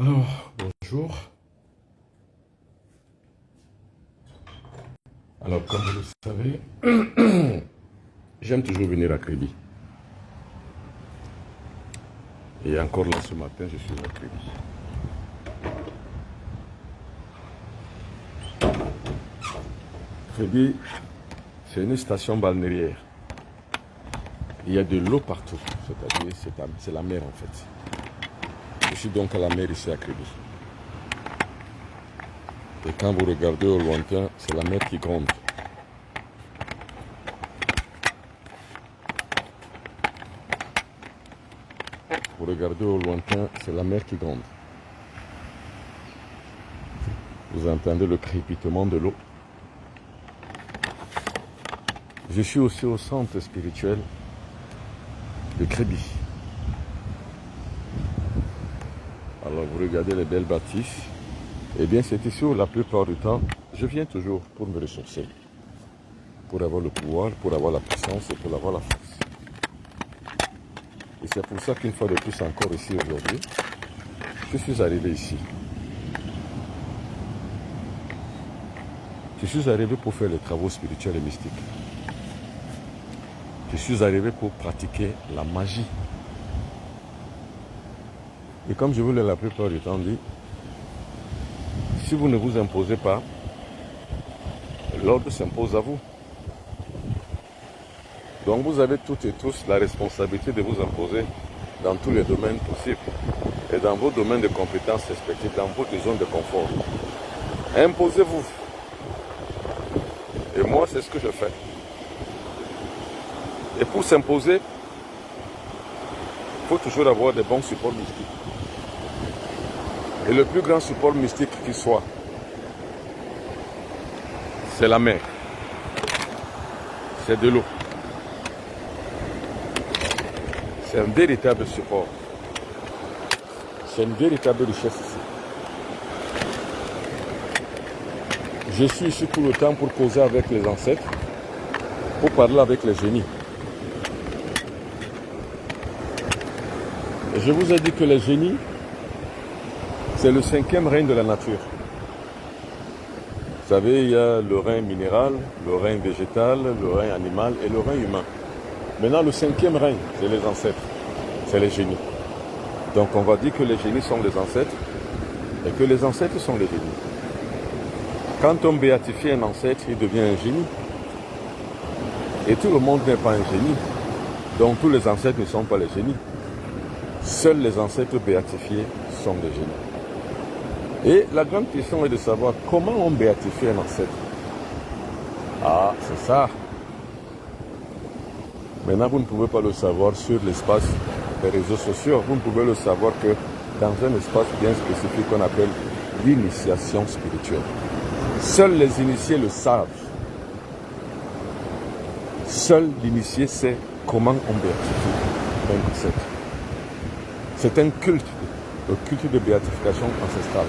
Alors, bonjour. Alors, comme vous le savez, j'aime toujours venir à Crédit. Et encore là, ce matin, je suis à Crédit. Crédit, c'est une station balnéaire. Il y a de l'eau partout, c'est-à-dire c'est la mer en fait. Je suis donc à la mer ici à Crédit. Et quand vous regardez au lointain, c'est la mer qui gronde. Vous regardez au lointain, c'est la mer qui gronde. Vous entendez le crépitement de l'eau. Je suis aussi au centre spirituel de Crédit. Alors vous regardez les belles bâtisses. Eh bien c'est ici où la plupart du temps, je viens toujours pour me ressourcer. Pour avoir le pouvoir, pour avoir la puissance et pour avoir la force. Et c'est pour ça qu'une fois de plus encore ici aujourd'hui, je suis arrivé ici. Je suis arrivé pour faire les travaux spirituels et mystiques. Je suis arrivé pour pratiquer la magie. Et comme je vous l'ai la plupart du temps dit, si vous ne vous imposez pas, l'ordre s'impose à vous. Donc vous avez toutes et tous la responsabilité de vous imposer dans tous les domaines possibles et dans vos domaines de compétences respectifs, dans votre zone de confort. Imposez-vous. Et moi, c'est ce que je fais. Et pour s'imposer, il faut toujours avoir des bons supports mystiques. Et le plus grand support mystique qui soit, c'est la mer. C'est de l'eau. C'est un véritable support. C'est une véritable richesse ici. Je suis ici tout le temps pour causer avec les ancêtres, pour parler avec les génies. Et je vous ai dit que les génies, c'est le 5e règne de la nature. Vous savez, il y a le règne minéral, le règne végétal, le règne animal et le règne humain. Maintenant, le 5e règne, c'est les ancêtres, c'est les génies. Donc on va dire que les génies sont les ancêtres et que les ancêtres sont les génies. Quand on béatifie un ancêtre, il devient un génie. Et tout le monde n'est pas un génie. Donc tous les ancêtres ne sont pas les génies. Seuls les ancêtres béatifiés sont des génies. Et la grande question est de savoir comment on béatifie un ancêtre. Ah, c'est ça. Maintenant, vous ne pouvez pas le savoir sur l'espace des réseaux sociaux. Vous ne pouvez le savoir que dans un espace bien spécifique qu'on appelle l'initiation spirituelle. Seuls les initiés le savent. Seul l'initié sait comment on béatifie un ancêtre. C'est un culte, le culte de béatification ancestrale.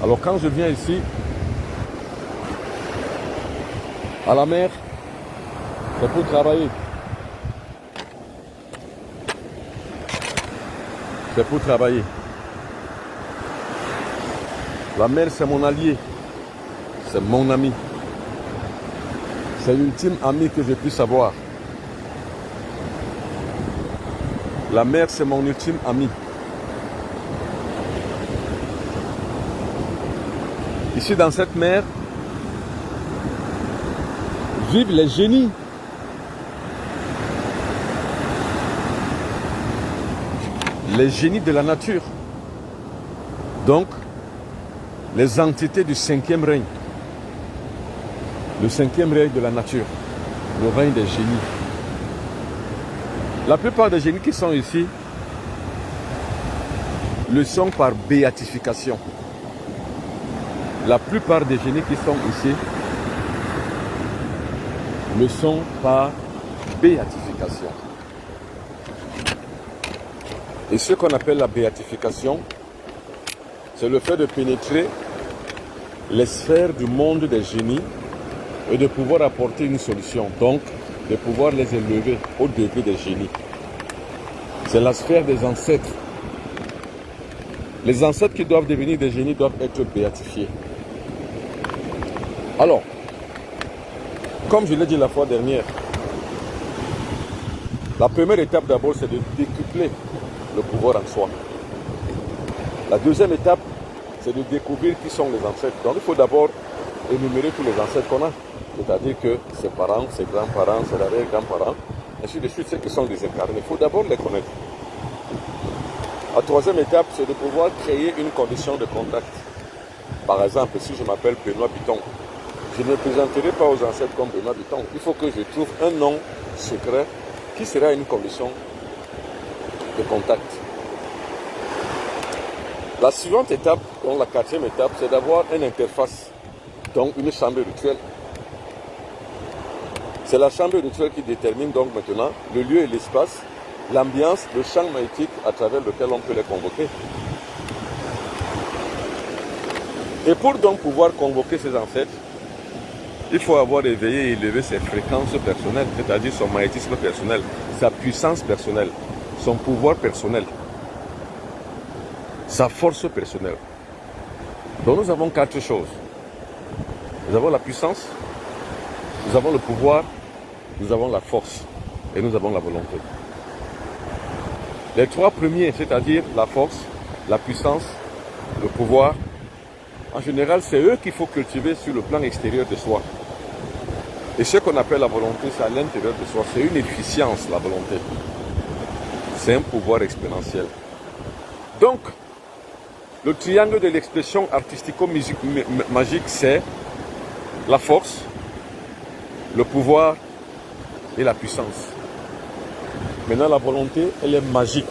Alors quand je viens ici, à la mer, c'est pour travailler. C'est pour travailler. La mer, c'est mon allié. C'est mon ami. C'est l'ultime ami que je puisse avoir. La mer, c'est mon ultime ami. Ici, dans cette mer, vivent les génies. Les génies de la nature. Donc, les entités du 5e règne. Le 5e règne de la nature. Le règne des génies. La plupart des génies qui sont ici le sont par béatification. La plupart des génies qui sont ici le sont par béatification. Et ce qu'on appelle la béatification, c'est le fait de pénétrer les sphères du monde des génies et de pouvoir apporter une solution. Donc, de pouvoir les élever au degré des génies. C'est la sphère des ancêtres. Les ancêtres qui doivent devenir des génies doivent être béatifiés. Alors, comme je l'ai dit la fois dernière, la première étape d'abord, c'est de décupler le pouvoir en soi. La deuxième étape, c'est de découvrir qui sont les ancêtres. Donc il faut d'abord énumérer tous les ancêtres qu'on a. C'est-à-dire que ses parents, ses grands-parents, ses arrière-grands-parents, ainsi de suite, ceux qui sont désincarnés. Il faut d'abord les connaître. La troisième étape, c'est de pouvoir créer une condition de contact. Par exemple, si je m'appelle Benoît Bitton, je ne me présenterai pas aux ancêtres comme Benoît Bitton. Il faut que je trouve un nom secret qui sera une condition de contact. La suivante étape, donc la quatrième étape, c'est d'avoir une interface, donc une chambre rituelle. C'est la chambre rituelle qui détermine donc maintenant le lieu et l'espace, l'ambiance, le champ magnétique à travers lequel on peut les convoquer. Et pour donc pouvoir convoquer ces ancêtres, il faut avoir éveillé et élevé ses fréquences personnelles, c'est-à-dire son magnétisme personnel, sa puissance personnelle, son pouvoir personnel, sa force personnelle. Donc nous avons quatre choses. Nous avons la puissance, nous avons le pouvoir, nous avons la force et nous avons la volonté. Les trois premiers, c'est-à-dire la force, la puissance, le pouvoir, en général, c'est eux qu'il faut cultiver sur le plan extérieur de soi. Et ce qu'on appelle la volonté, c'est à l'intérieur de soi. C'est une efficience, la volonté. C'est un pouvoir exponentiel. Donc, le triangle de l'expression artistico-magique, c'est la force, le pouvoir et la puissance. Maintenant, la volonté, elle est magique.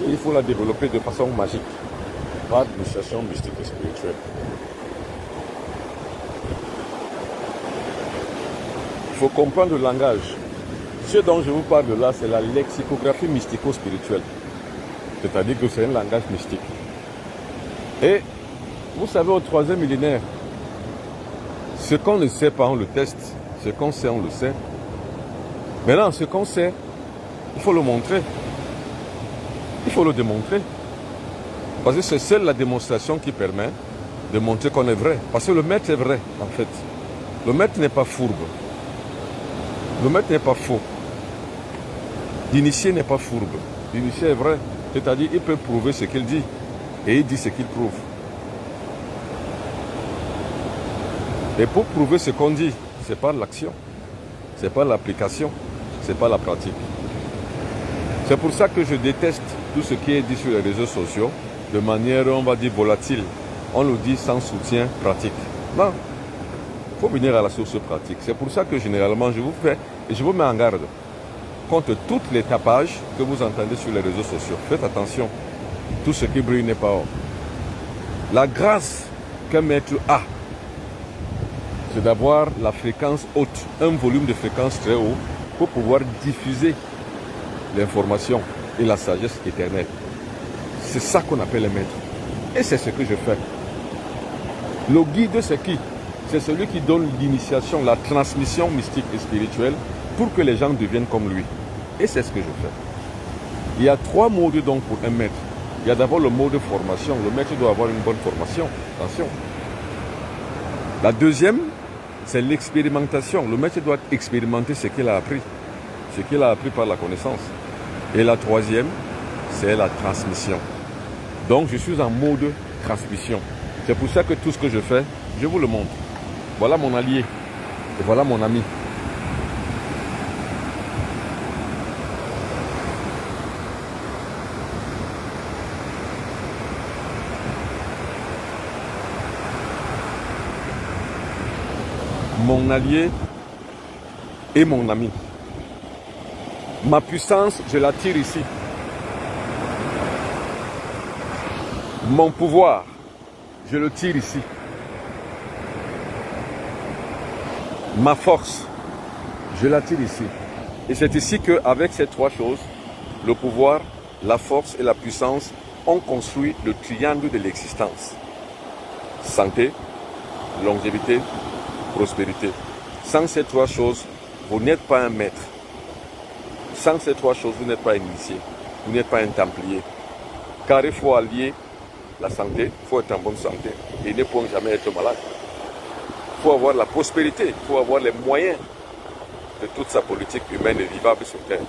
Et il faut la développer de façon magique, par l'initiation mystique et spirituelle. Il faut comprendre le langage. Ce dont je vous parle de là, c'est la lexicographie mystico-spirituelle. C'est-à-dire que c'est un langage mystique. Et vous savez, au troisième millénaire, ce qu'on ne sait pas, on le teste. Ce qu'on sait, on le sait. Maintenant, ce qu'on sait, il faut le montrer. Il faut le démontrer. Parce que c'est seule la démonstration qui permet de montrer qu'on est vrai. Parce que le maître est vrai, en fait. Le maître n'est pas fourbe. Le maître n'est pas faux. L'initié n'est pas fourbe. L'initié est vrai. C'est-à-dire qu'il peut prouver ce qu'il dit. Et il dit ce qu'il prouve. Et pour prouver ce qu'on dit, c'est pas l'action. C'est pas l'application. C'est pas la pratique. C'est pour ça que je déteste tout ce qui est dit sur les réseaux sociaux de manière, on va dire, volatile. On le dit sans soutien pratique. Non. Il faut venir à la source pratique. C'est pour ça que généralement je vous fais et je vous mets en garde contre toutes les tapages que vous entendez sur les réseaux sociaux. Faites attention. Tout ce qui brille n'est pas or. La grâce qu'un maître a, c'est d'avoir la fréquence haute, un volume de fréquence très haut pour pouvoir diffuser l'information et la sagesse éternelle. C'est ça qu'on appelle le maître. Et c'est ce que je fais. Le guide, c'est qui? C'est celui qui donne l'initiation, la transmission mystique et spirituelle pour que les gens deviennent comme lui. Et c'est ce que je fais. Il y a trois modes donc pour un maître. Il y a d'abord le mode de formation. Le maître doit avoir une bonne formation. Attention. La deuxième, c'est l'expérimentation. Le maître doit expérimenter ce qu'il a appris. Ce qu'il a appris par la connaissance. Et la troisième, c'est la transmission. Donc je suis en mode transmission. C'est pour ça que tout ce que je fais, je vous le montre. Voilà mon allié. Et voilà mon ami. Mon allié et mon ami. Ma puissance, je la tire ici. Mon pouvoir, je le tire ici. Ma force, je la tire ici. Et c'est ici qu'avec ces trois choses, le pouvoir, la force et la puissance, on construit le triangle de l'existence. Santé, longévité, prospérité. Sans ces trois choses, vous n'êtes pas un maître. Sans ces trois choses, vous n'êtes pas un initié. Vous n'êtes pas un templier. Car il faut allier la santé, il faut être en bonne santé. Et ne peut jamais être malade. Il faut avoir la prospérité, il faut avoir les moyens de toute sa politique humaine et vivable sur Terre.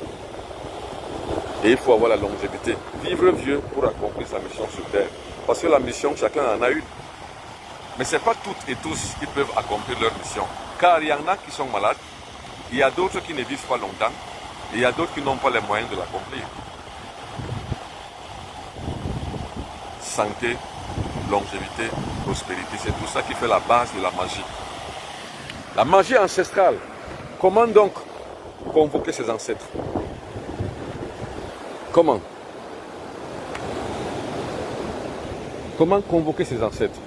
Et il faut avoir la longévité. Vivre vieux pour accomplir sa mission sur Terre. Parce que la mission, chacun en a une. Mais ce n'est pas toutes et tous qui peuvent accomplir leur mission. Car il y en a qui sont malades, il y a d'autres qui ne vivent pas longtemps, et il y a d'autres qui n'ont pas les moyens de l'accomplir. Santé, longévité, prospérité, c'est tout ça qui fait la base de la magie. La magie ancestrale. Comment donc convoquer ses ancêtres? Comment? Comment convoquer ses ancêtres?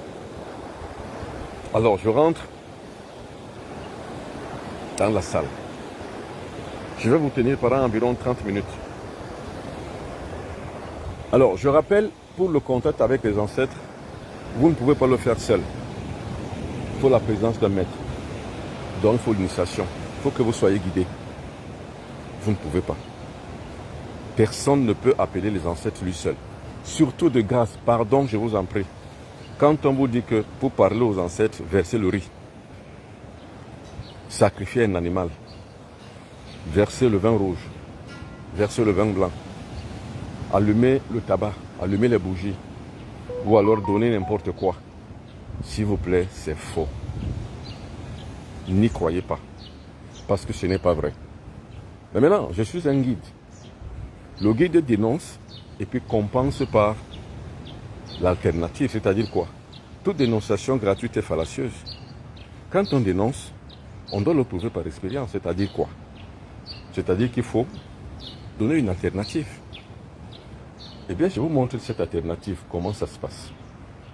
Alors, je rentre dans la salle. Je vais vous tenir pendant environ 30 minutes. Alors, je rappelle, pour le contact avec les ancêtres, vous ne pouvez pas le faire seul. Il faut la présence d'un maître. Donc, il faut l'initiation. Il faut que vous soyez guidé. Vous ne pouvez pas. Personne ne peut appeler les ancêtres lui seul. Surtout de grâce, pardon, je vous en prie. Quand on vous dit que pour parler aux ancêtres, versez le riz, sacrifier un animal, verser le vin rouge, verser le vin blanc, allumer le tabac, allumer les bougies, ou alors donner n'importe quoi, s'il vous plaît, c'est faux. N'y croyez pas, parce que ce n'est pas vrai. Mais maintenant, je suis un guide. Le guide dénonce et puis compense par l'alternative, c'est-à-dire quoi? Toute dénonciation gratuite est fallacieuse. Quand on dénonce, on doit le prouver par expérience, c'est-à-dire quoi? C'est-à-dire qu'il faut donner une alternative. Eh bien, je vous montre cette alternative, comment ça se passe.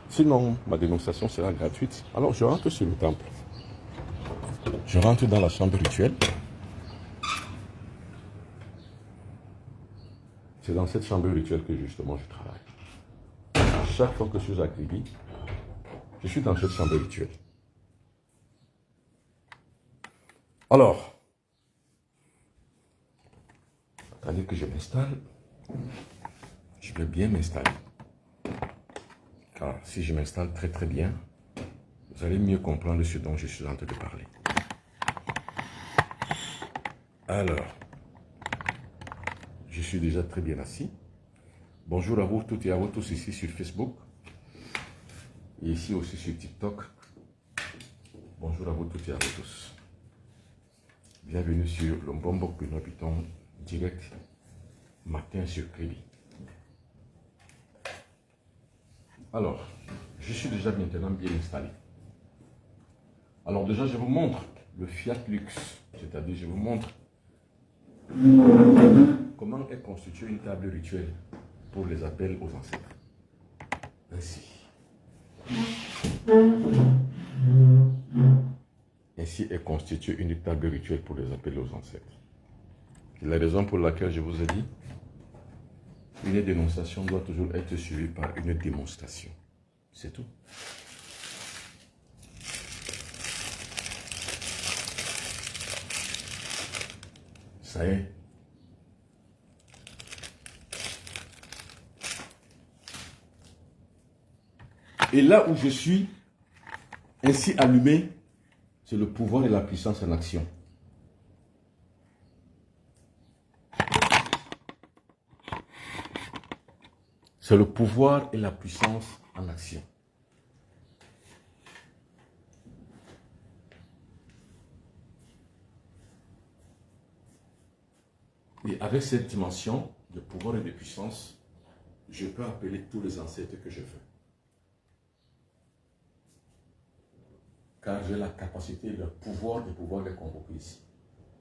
Sinon, ma dénonciation sera gratuite. Alors, je rentre sur le temple. Je rentre dans la chambre rituelle. C'est dans cette chambre rituelle que justement je travaille. Chaque fois que je suis à Kribi, je suis dans cette chambre rituelle. Alors, attendez que je m'installe. Je vais bien m'installer. Car si je m'installe très très bien, vous allez mieux comprendre ce dont je suis en train de parler. Alors, je suis déjà très bien assis. Bonjour à vous toutes et à vous tous ici sur Facebook. Et ici aussi sur TikTok. Bonjour à vous toutes et à vous tous. Bienvenue sur le Mbombo Pino Python direct matin sur Kribi. Alors, je suis déjà maintenant bien installé. Alors déjà, je vous montre le Fiat Lux, c'est-à-dire je vous montre comment est constituée une table rituelle pour les appels aux ancêtres. Ainsi. Ainsi est constituée une table rituelle pour les appels aux ancêtres. C'est la raison pour laquelle je vous ai dit, une dénonciation doit toujours être suivie par une démonstration. C'est tout. Ça y est. Et là où je suis, ainsi allumé, c'est le pouvoir et la puissance en action. C'est le pouvoir et la puissance en action. Et avec cette dimension de pouvoir et de puissance, je peux appeler tous les ancêtres que je veux. Car j'ai la capacité et le pouvoir de les convoquer ici,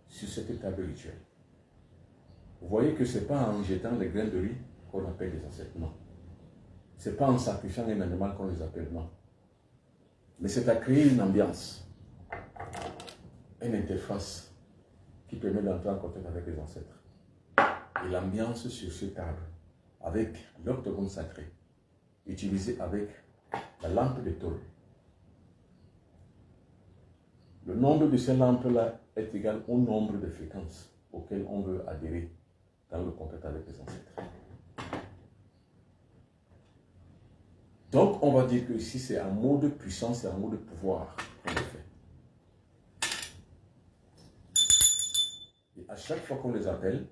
sur cette table rituelle. Vous voyez que ce n'est pas en jetant les graines de riz qu'on appelle les ancêtres, non. Ce n'est pas en sacrifiant un animal qu'on les appelle, non. Mais c'est à créer une ambiance, une interface qui permet d'entrer en contact avec les ancêtres. Et l'ambiance sur cette table, avec l'octogone sacré, utilisé avec la lampe de tôle. Le nombre de ces lampes-là est égal au nombre de fréquences auxquelles on veut adhérer dans le contact avec les ancêtres. Donc, on va dire que ici, c'est un mot de puissance, c'est un mot de pouvoir qu'on le fait. Et à chaque fois qu'on les appelle,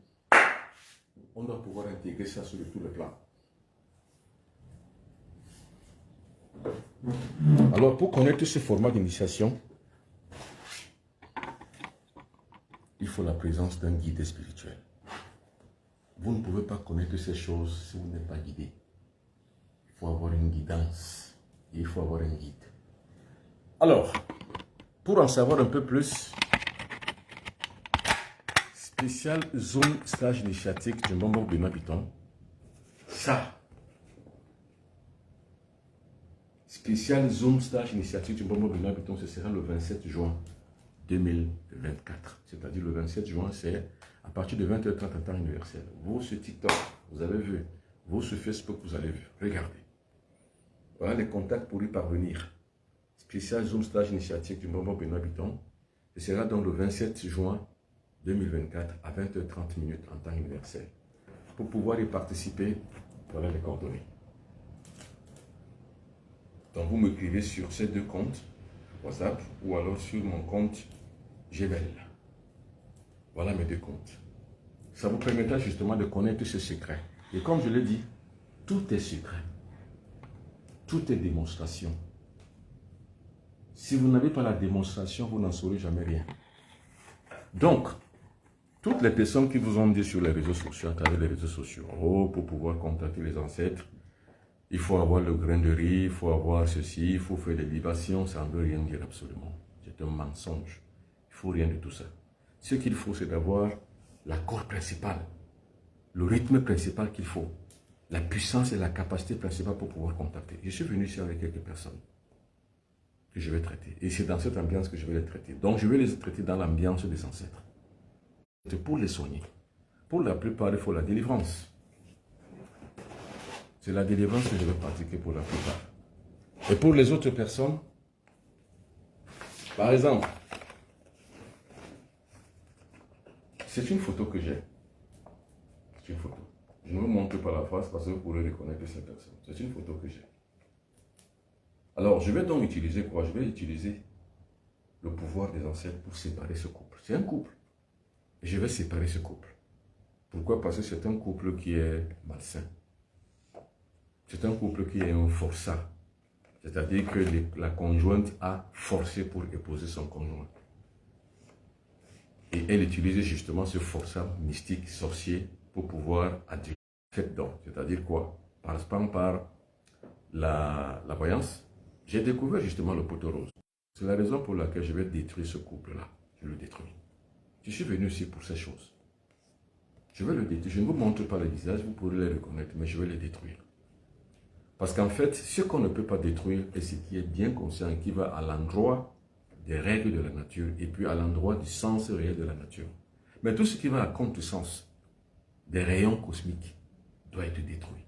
on doit pouvoir intégrer ça sur tout le plan. Alors, pour connaître ce format d'initiation, il faut la présence d'un guide spirituel. Vous ne pouvez pas connaître ces choses si vous n'êtes pas guidé. Il faut avoir une guidance. Et il faut avoir un guide. Alors, pour en savoir un peu plus, spécial zone stage initiatique du Mbombo Benoît Bitton. Ça. Spécial zone stage initiatique du Mbombo Benoît Bitton, ce sera le 27 juin 2024. C'est-à-dire le 27 juin, c'est à partir de 20h30 en temps universel. Vous sur TikTok, vous avez vu. Vous sur Facebook, vous avez vu. Regardez. Voilà les contacts pour y parvenir. Spécial Zoom Stage Initiatique du Mbombo Benoît Bitton. Ce sera donc le 27 juin 2024 à 20h30 en temps universel. Pour pouvoir y participer, voilà les coordonnées. Donc vous m'écrivez sur ces deux comptes, WhatsApp, ou alors sur mon compte Gmail. Voilà mes deux comptes. Ça vous permettra justement de connaître ce secret. Et comme je l'ai dit, tout est secret. Tout est démonstration. Si vous n'avez pas la démonstration, vous n'en saurez jamais rien. Donc, toutes les personnes qui vous ont dit sur les réseaux sociaux, à travers les réseaux sociaux, oh, pour pouvoir contacter les ancêtres, il faut avoir le grain de riz, il faut avoir ceci, il faut faire des libations, ça ne veut rien dire absolument. C'est un mensonge. Il ne faut rien de tout ça. Ce qu'il faut, c'est d'avoir l'accord principal, le rythme principal qu'il faut, la puissance et la capacité principale pour pouvoir contacter. Je suis venu ici avec quelques personnes que je vais traiter. Et c'est dans cette ambiance que je vais les traiter. Donc, je vais les traiter dans l'ambiance des ancêtres. C'est pour les soigner. Pour la plupart, il faut la délivrance. C'est la délivrance que je vais pratiquer pour la plupart. Et pour les autres personnes, par exemple, c'est une photo que j'ai. C'est une photo. Je ne vous montre pas la face parce que vous pourrez reconnaître ces personnes. C'est une photo que j'ai. Alors, je vais donc utiliser quoi? Je vais utiliser le pouvoir des ancêtres pour séparer ce couple. C'est un couple. Et je vais séparer ce couple. Pourquoi? Parce que c'est un couple qui est malsain. C'est un couple qui est un forçat. C'est-à-dire que la conjointe a forcé pour épouser son conjoint. Et elle utilise justement ce forçat mystique, sorcier, pour pouvoir adduire cette don. C'est-à-dire quoi? Par la voyance, j'ai découvert justement le poteau rose. C'est la raison pour laquelle je vais détruire ce couple-là. Je le détruis. Je suis venu ici pour ces choses. Je vais le détruire. Je ne vous montre pas les visages, vous pourrez les reconnaître, mais je vais les détruire. Parce qu'en fait, ce qu'on ne peut pas détruire est ce qui est bien conscient et qui va à l'endroit des règles de la nature et puis à l'endroit du sens réel de la nature. Mais tout ce qui va à contre-sens des rayons cosmiques doit être détruit.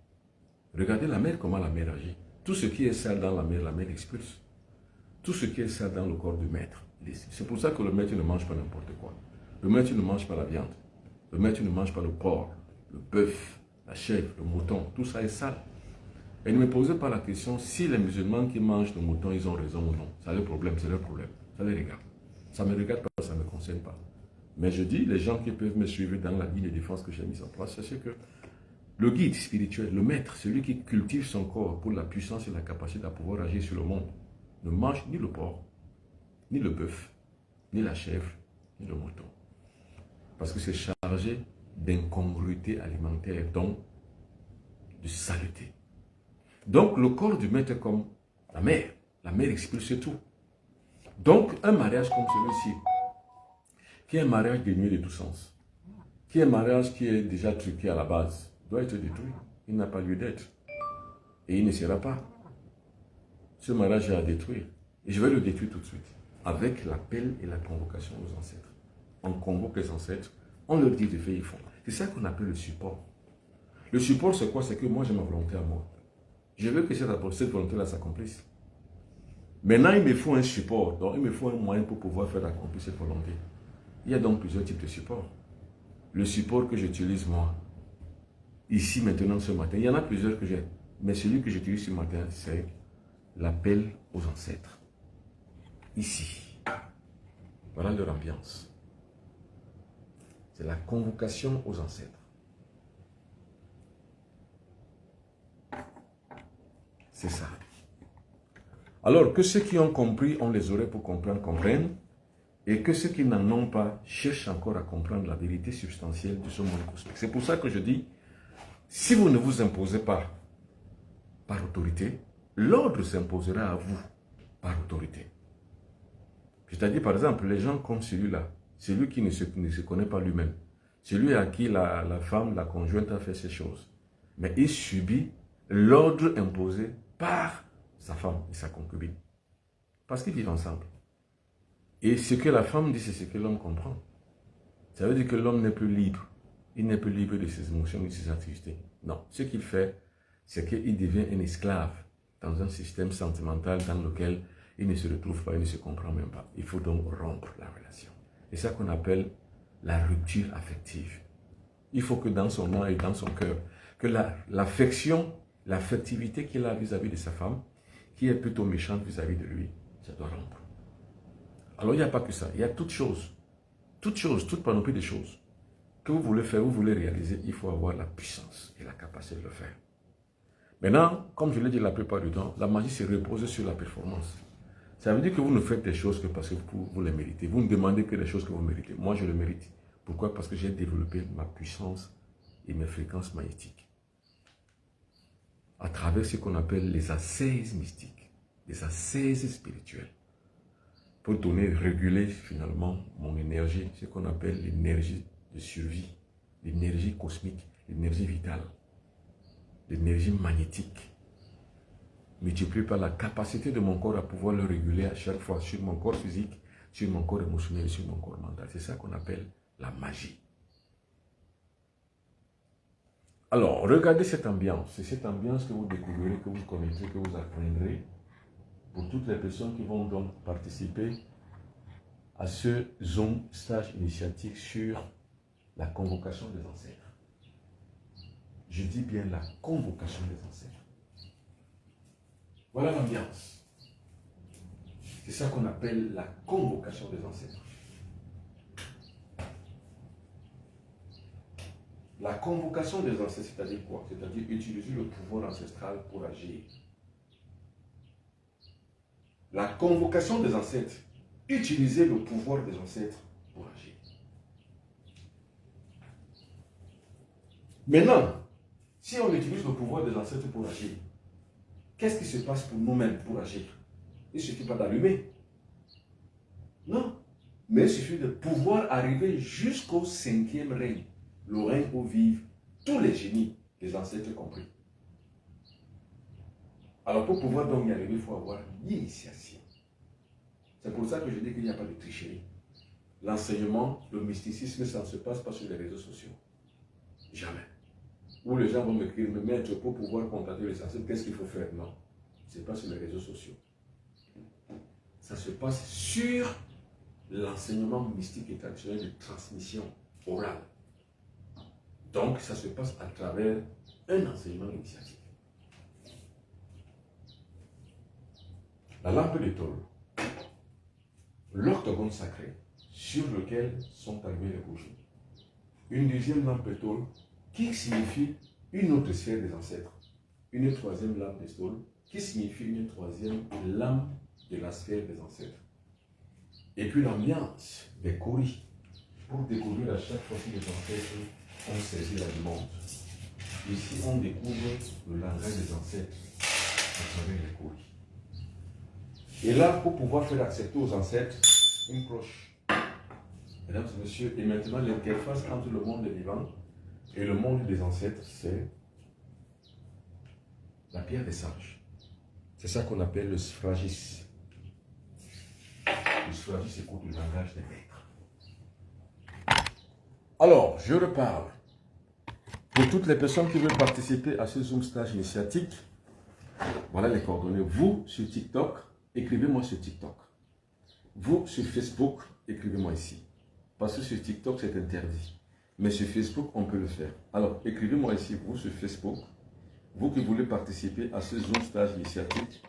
Regardez la mer, comment la mer agit. Tout ce qui est sale dans la mer expulse. Tout ce qui est sale dans le corps du maître. C'est pour ça que le maître ne mange pas n'importe quoi. Le maître ne mange pas la viande. Le maître ne mange pas le porc, le bœuf, la chèvre, le mouton. Tout ça est sale. Et ne me posez pas la question si les musulmans qui mangent le mouton, ils ont raison ou non. C'est leur problème, c'est leur problème. Ça les regarde. Ça ne me regarde pas, ça ne me concerne pas. Mais je dis, les gens qui peuvent me suivre dans la ligne de défense que j'ai mise en place, sachez que le guide spirituel, le maître, celui qui cultive son corps pour la puissance et la capacité à pouvoir agir sur le monde, ne mange ni le porc, ni le bœuf, ni la chèvre, ni le mouton. Parce que c'est chargé d'incongruité alimentaire, donc de saleté. Donc le corps du maître est comme la mer expulse tout. Donc un mariage comme celui-ci, qui est un mariage dénué de tout sens, qui est un mariage qui est déjà truqué à la base, doit être détruit. Il n'a pas lieu d'être. Et il ne sera pas. Ce mariage est à détruire. Et je vais le détruire tout de suite. Avec l'appel et la convocation aux ancêtres. On convoque les ancêtres, on leur dit de faire, ils font. C'est ça qu'on appelle le support. Le support, c'est quoi? C'est que moi, j'ai ma volonté à moi. Je veux que cette volonté-là s'accomplisse. Maintenant, il me faut un support. Donc, il me faut un moyen pour pouvoir faire accomplir cette volonté. Il y a donc plusieurs types de supports. Le support que j'utilise moi, ici, maintenant, ce matin, il y en a plusieurs que j'ai. Mais celui que j'utilise ce matin, c'est l'appel aux ancêtres. Ici. Voilà leur ambiance. C'est la convocation aux ancêtres. C'est ça. Alors que ceux qui ont compris ont les oreilles pour comprendre, comprennent. Et que ceux qui n'en ont pas cherchent encore à comprendre la vérité substantielle de ce monde cosmique. C'est pour ça que je dis, si vous ne vous imposez pas par autorité, l'ordre s'imposera à vous par autorité. C'est-à-dire, par exemple, les gens comme celui-là, celui qui ne se connaît pas lui-même, celui à qui la femme, la conjointe a fait ces choses, mais il subit l'ordre imposé par sa femme et sa concubine. Parce qu'ils vivent ensemble. Et ce que la femme dit, c'est ce que l'homme comprend. Ça veut dire que l'homme n'est plus libre. Il n'est plus libre de ses émotions et de ses activités. Non, ce qu'il fait, c'est qu'il devient un esclave dans un système sentimental dans lequel il ne se retrouve pas, il ne se comprend même pas. Il faut donc rompre la relation. C'est ça qu'on appelle la rupture affective. Il faut que dans son âme et dans son cœur, que l'affection, l'affectivité qu'il a vis-à-vis de sa femme, qui est plutôt méchante vis-à-vis de lui, ça doit rompre. Alors il n'y a pas que ça, il y a toute chose, toute panoplie de choses que vous voulez faire, vous voulez réaliser, il faut avoir la puissance et la capacité de le faire. Maintenant, comme je l'ai dit la plupart du temps, la magie se repose sur la performance. Ça veut dire que vous ne faites des choses que parce que vous les méritez. Vous ne demandez que des choses que vous méritez. Moi, je le mérite. Pourquoi? Parce que j'ai développé ma puissance et mes fréquences magnétiques à travers ce qu'on appelle les assaises mystiques, les assaises spirituelles, pour donner, réguler finalement mon énergie, ce qu'on appelle l'énergie de survie, l'énergie cosmique, l'énergie vitale, l'énergie magnétique, multipliée par la capacité de mon corps à pouvoir le réguler à chaque fois sur mon corps physique, sur mon corps émotionnel, sur mon corps mental. C'est ça qu'on appelle la magie. Alors, regardez cette ambiance. C'est cette ambiance que vous découvrirez, que vous connaîtrez, que vous apprendrez pour toutes les personnes qui vont donc participer à ce Zoom stage initiatique sur la convocation des ancêtres. Je dis bien la convocation des ancêtres. Voilà l'ambiance. C'est ça qu'on appelle la convocation des ancêtres. La convocation des ancêtres, c'est-à-dire quoi? C'est-à-dire utiliser le pouvoir ancestral pour agir. La convocation des ancêtres, utiliser le pouvoir des ancêtres pour agir. Maintenant, si on utilise le pouvoir des ancêtres pour agir, qu'est-ce qui se passe pour nous-mêmes pour agir? Il ne suffit pas d'allumer. Non. Mais il suffit de pouvoir arriver jusqu'au 5e règne. Le règne où vivent tous les génies, les ancêtres compris. Alors pour pouvoir donc y arriver, il faut avoir l'initiation. C'est pour ça que je dis qu'il n'y a pas de tricherie. L'enseignement, le mysticisme, ça ne se passe pas sur les réseaux sociaux. Jamais. Où les gens vont m'écrire, me mettre pour pouvoir contacter les ancêtres, qu'est-ce qu'il faut faire? Non. Ce n'est pas sur les réseaux sociaux. Ça se passe sur l'enseignement mystique et traditionnel de transmission orale. Donc, ça se passe à travers un enseignement initiatique. La lampe de tôle, l'octogone sacré sur lequel sont arrivées les bougies. Une deuxième lampe de tôle qui signifie une autre sphère des ancêtres. Une troisième lampe de tôle qui signifie une troisième lampe de la sphère des ancêtres. Et puis l'ambiance des coris pour découvrir à chaque fois que les ancêtres ont saisi la demande. Ici, on découvre le langage des ancêtres à travers les coris. Et là, pour pouvoir faire accepter aux ancêtres une cloche. Mesdames et messieurs, et maintenant l'interface entre le monde des vivants et le monde des ancêtres, c'est la pierre des sages. C'est ça qu'on appelle le sophragis. Le sophragis écoute le langage des maîtres. Alors, je reparle. Pour toutes les personnes qui veulent participer à ce Zoom stage initiatique, voilà les coordonnées. Vous, sur TikTok, écrivez-moi sur TikTok. Vous, sur Facebook, écrivez-moi ici. Parce que sur TikTok, c'est interdit. Mais sur Facebook, on peut le faire. Alors, écrivez-moi ici, vous, sur Facebook. vous qui voulez participer à ce Zoom stage initiatique,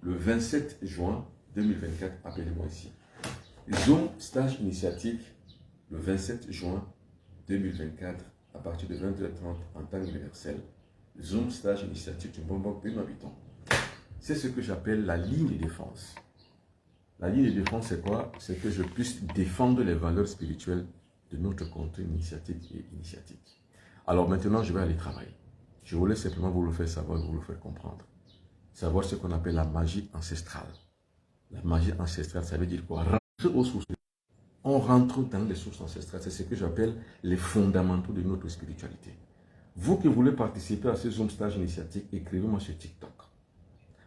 le 27 juin 2024, appelez-moi ici. Zoom stage initiatique, le 27 juin 2024, à partir de 20h30 en temps universel. Zoom stage initiatique du bonbon d'un habitant. C'est ce que j'appelle la ligne de défense. La ligne de défense, c'est quoi? C'est que je puisse défendre les valeurs spirituelles de notre contenu initiatique et initiatique. Alors maintenant, je vais aller travailler. Je voulais simplement vous le faire savoir, vous le faire comprendre. Savoir ce qu'on appelle la magie ancestrale. La magie ancestrale, ça veut dire quoi? Rentrer aux sources. On rentre dans les sources ancestrales. C'est ce que j'appelle les fondamentaux de notre spiritualité. Vous qui voulez participer à ce Zoom stage initiatique, écrivez-moi sur TikTok.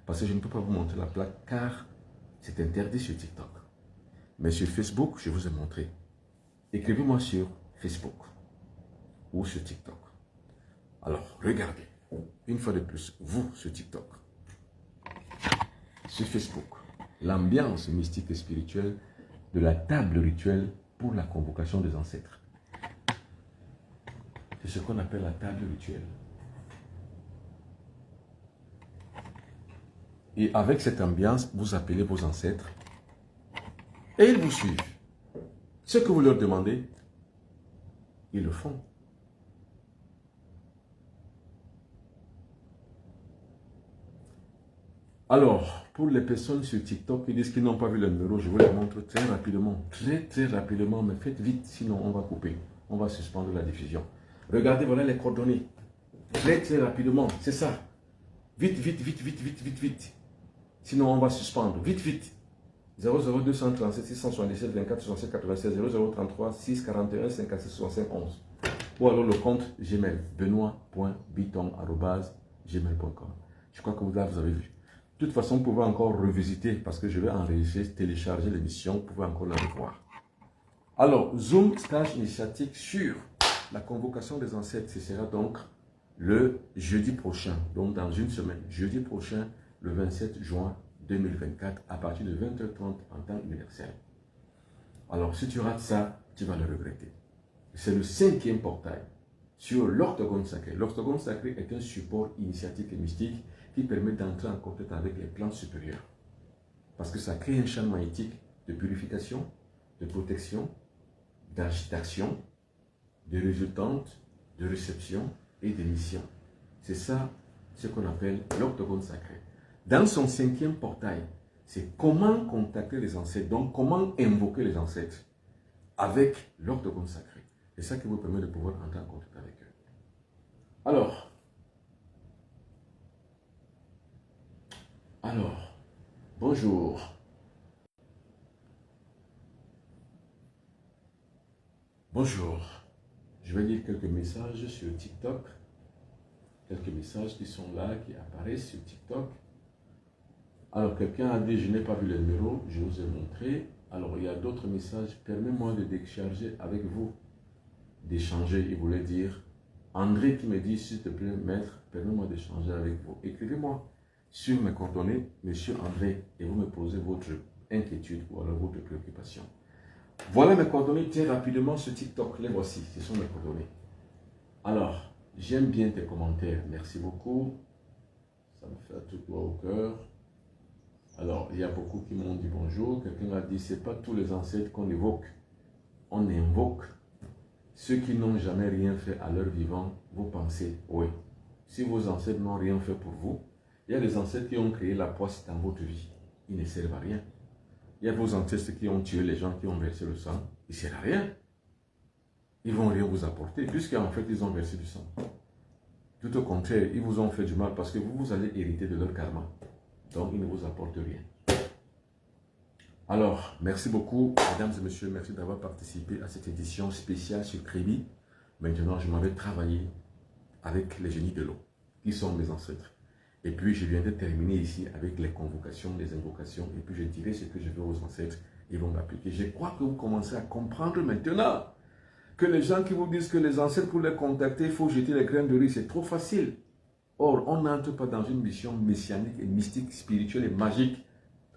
Parce que je ne peux pas vous montrer la plaque car c'est interdit sur TikTok. Mais sur Facebook, je vous ai montré. Écrivez-moi sur Facebook ou sur TikTok. Alors, regardez. Une fois de plus, vous sur TikTok. Sur Facebook, l'ambiance mystique et spirituelle de la table rituelle pour la convocation des ancêtres. C'est ce qu'on appelle la table rituelle. Et avec cette ambiance, vous appelez vos ancêtres et ils vous suivent. Ce que vous leur demandez, ils le font. Alors, pour les personnes sur TikTok qui disent qu'ils n'ont pas vu le numéro, je vous les montre très rapidement. Très rapidement, mais faites vite, sinon on va couper. On va suspendre la diffusion. Regardez, voilà les coordonnées. Très rapidement, c'est ça. Vite. Sinon, on va suspendre. Vite. 00237 677 24 67 96 0033 641 56 65 11. Ou alors le compte Gmail, benoît.biton@gmail.com. Je crois que vous avez vu. De toute façon, vous pouvez encore revisiter parce que je vais enregistrer, télécharger l'émission. Vous pouvez encore la revoir. Alors, Zoom stage initiatique sur la convocation des ancêtres, ce sera donc le jeudi prochain, donc dans une semaine, jeudi prochain, le 27 juin 2024, à partir de 20h30 en temps universel. Alors, si tu rates ça, tu vas le regretter. C'est le 5e portail sur l'orthogone sacré. L'orthogone sacré est un support initiatique et mystique qui permet d'entrer en contact avec les plans supérieurs. Parce que ça crée un champ magnétique de purification, de protection, d'agitation, de résultante, de réception et d'émission. C'est ça ce qu'on appelle l'octogone sacré. Dans son 5e portail, c'est comment contacter les ancêtres, donc comment invoquer les ancêtres avec l'octogone sacré. C'est ça qui vous permet de pouvoir entrer en contact avec eux. Alors, bonjour. Bonjour. Je vais lire quelques messages sur TikTok. Quelques messages qui sont là, qui apparaissent sur TikTok. Alors, quelqu'un a dit, je n'ai pas vu le numéro, je vous ai montré. Alors, il y a d'autres messages. Permets-moi de décharger avec vous, d'échanger. Il voulait dire, André qui me dit, s'il te plaît, maître, permets-moi d'échanger avec vous. Écrivez-moi sur mes coordonnées, monsieur André, et vous me posez votre inquiétude ou alors votre préoccupation. Voilà mes coordonnées très rapidement sur TikTok. Les voici, ce sont mes coordonnées. Alors, j'aime bien tes commentaires. Merci beaucoup. Ça me fait tout droit au cœur. Alors, il y a beaucoup qui m'ont dit bonjour. Quelqu'un a dit, ce n'est pas tous les ancêtres qu'on évoque. On invoque ceux qui n'ont jamais rien fait à leur vivant. Vous pensez, oui. Si vos ancêtres n'ont rien fait pour vous, il y a des ancêtres qui ont créé la poisse dans votre vie. Ils ne servent à rien. Il y a vos ancêtres qui ont tué les gens, qui ont versé le sang. Ils ne servent à rien. Ils ne vont rien vous apporter, puisqu'en fait, ils ont versé du sang. Tout au contraire, ils vous ont fait du mal parce que vous allez hériter de leur karma. Donc, ils ne vous apportent rien. Alors, merci beaucoup, mesdames et messieurs. Merci d'avoir participé à cette édition spéciale sur Crédit. Maintenant, je m'en vais travailler avec les génies de l'eau, qui sont mes ancêtres. Et puis, je viens de terminer ici avec les convocations, les invocations. Et puis, je dirai ce que je veux aux ancêtres. Ils vont m'appliquer. Je crois que vous commencez à comprendre maintenant que les gens qui vous disent que les ancêtres, pour les contacter, il faut jeter les graines de riz. C'est trop facile. Or, on n'entre pas dans une mission messianique et mystique, spirituelle et magique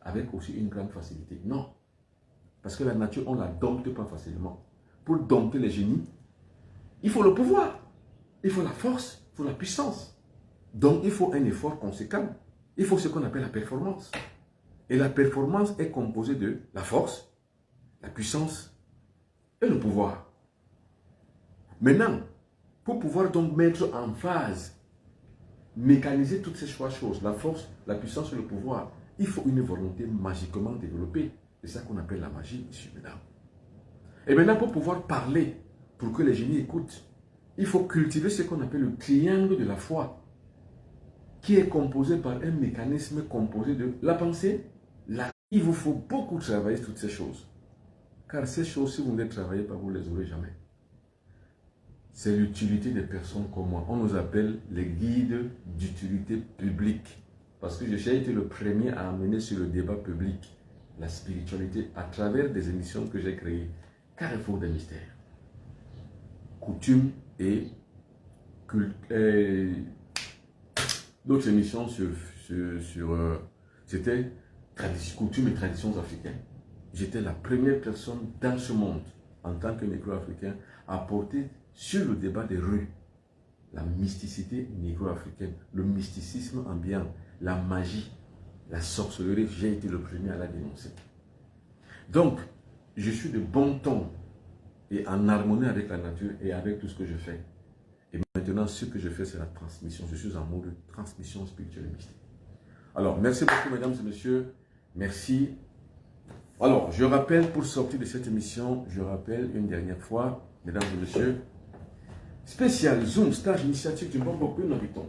avec aussi une grande facilité. Non. Parce que la nature, on ne la dompte pas facilement. Pour dompter les génies, il faut le pouvoir. Il faut la force, il faut la puissance. Donc, il faut un effort conséquent. Il faut ce qu'on appelle la performance. Et la performance est composée de la force, la puissance et le pouvoir. Maintenant, pour pouvoir donc mettre en phase, mécaniser toutes ces trois choses, la force, la puissance et le pouvoir, il faut une volonté magiquement développée. C'est ça qu'on appelle la magie, monsieur, mesdames. Et maintenant, pour pouvoir parler, pour que les génies écoutent, il faut cultiver ce qu'on appelle le triangle de la foi, qui est composé par un mécanisme composé de la pensée, il vous faut beaucoup travailler toutes ces choses. Car ces choses, si vous ne les travaillez pas, vous ne les aurez jamais. C'est l'utilité des personnes comme moi. On nous appelle les guides d'utilité publique. Parce que j'ai été le premier à amener sur le débat public la spiritualité à travers des émissions que j'ai créées. Carrefour des mystères. Coutumes et d'autres émissions c'était coutumes et traditions africaines. J'étais la première personne dans ce monde, en tant que négro-africain, à porter sur le débat des rues la mysticité négro-africaine, le mysticisme ambiant, la magie, la sorcellerie. J'ai été le premier à la dénoncer. Donc, je suis de bon ton et en harmonie avec la nature et avec tout ce que je fais. Et maintenant, ce que je fais, c'est la transmission. Je suis en mode de transmission spirituelle et mystique. Alors, merci beaucoup, mesdames et messieurs. Merci. Alors, je rappelle, pour sortir de cette émission, je rappelle une dernière fois, mesdames et messieurs, spécial Zoom, stage initiatique du Mbombo Naviton.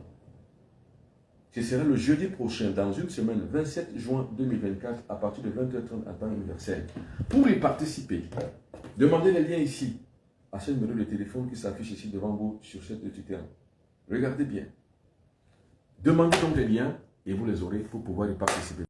Ce sera le jeudi prochain, dans une semaine, 27 juin 2024, à partir de 20h30 à temps universel. Pour y participer, demandez les liens ici, à ce numéro de téléphone qui s'affiche ici devant vous sur cette petite terrain. Regardez bien. Demandez donc les liens et vous les aurez pour pouvoir y participer.